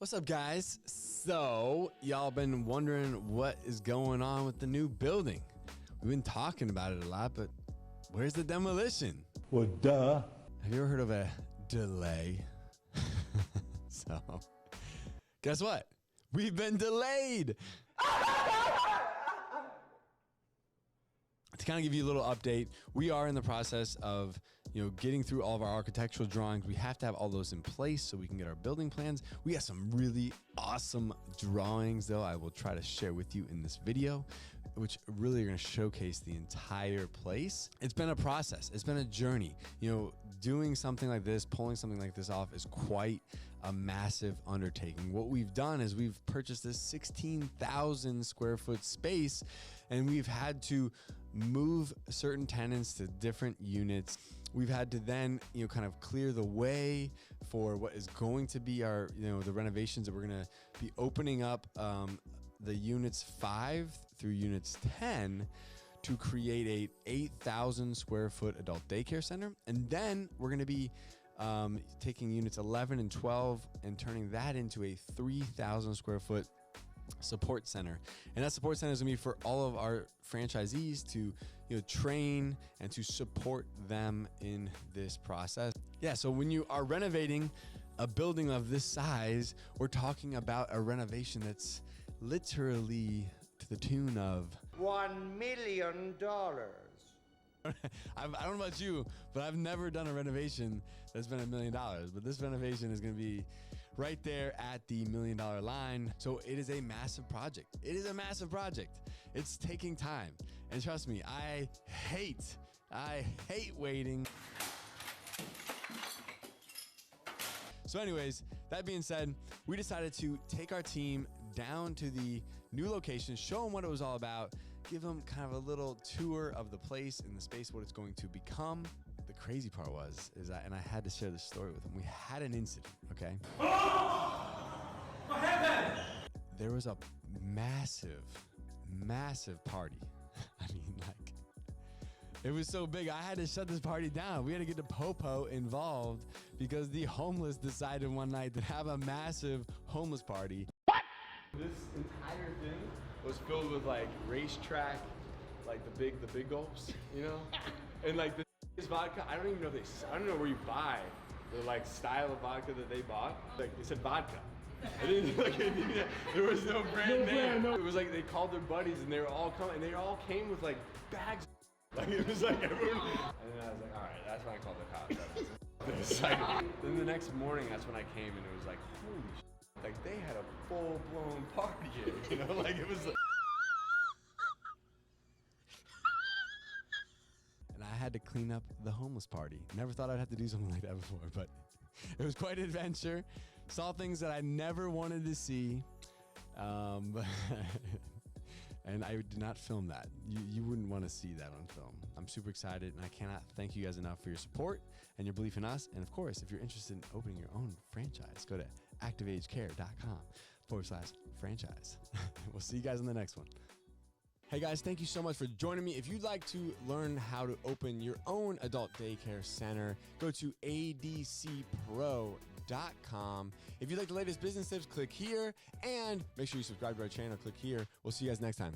What's up, guys? So, y'all been wondering what is going on with the new building. We've been talking about it a lot, but where's the demolition? Well, duh. Have you ever heard of a delay? So, guess what? We've been delayed. To kind of give you a little update, we are in the process of, getting through all of our architectural drawings. We have to have all those in place so we can get our building plans. We have some really awesome drawings, though, I will try to share with you in this video, which really are going to showcase the entire place. It's been a process. It's been a journey. Doing something like this, pulling something like this off is quite a massive undertaking. What we've done is we've purchased this 16,000 square foot space, and we've had to move certain tenants to different units. We've had to then, kind of clear the way for what is going to be our, the renovations that we're going to be opening up the units 5 through units 10 to create a 8,000 square foot adult daycare center. And then we're going to be taking units 11 and 12 and turning that into a 3,000 square foot support center. And that support center is gonna be for all of our franchisees to train and to support them in this process. Yeah, so when you are renovating a building of this size, we're talking about a renovation that's literally to the tune of $1 million. I don't know about you, but I've never done a renovation that's been $1 million. But this renovation is going to be right there at the $1 million line. So it is a massive project. It is a massive project. It's taking time. And trust me, I hate waiting. So anyways, that being said, we decided to take our team down to the new location, show them what it was all about, give them kind of a little tour of the place and the space, what it's going to become. The crazy part and I had to share this story with them. We had an incident, okay? Oh! What happened? There was a massive party. I mean, it was so big, I had to shut this party down. We had to get the Popo involved because the homeless decided one night to have a massive homeless party. What? This entire thing was filled with racetrack, the big gulps, and the vodka. I don't even know if I don't know where you buy the style of vodka that they bought. They said vodka. There was no brand name. It was they called their buddies and they were all coming, and they all came with bags. It was everyone. And then I was all right, that's when I called the cops. Then the next morning, that's when I came and it was holy shit. They had a full-blown party here, it was And I had to clean up the homeless party. Never thought I'd have to do something like that before, but it was quite an adventure. Saw things that I never wanted to see. And I did not film that. You wouldn't want to see that on film. I'm super excited, and I cannot thank you guys enough for your support and your belief in us. And of course, if you're interested in opening your own franchise, go to activagecare.com/franchise. We'll see you guys in the next one. Hey guys, thank you so much for joining me. If you'd like to learn how to open your own adult daycare center, go to adcpro.com. If you'd like the latest business tips, click here, and make sure you subscribe to our channel. Click here. We'll see you guys next time.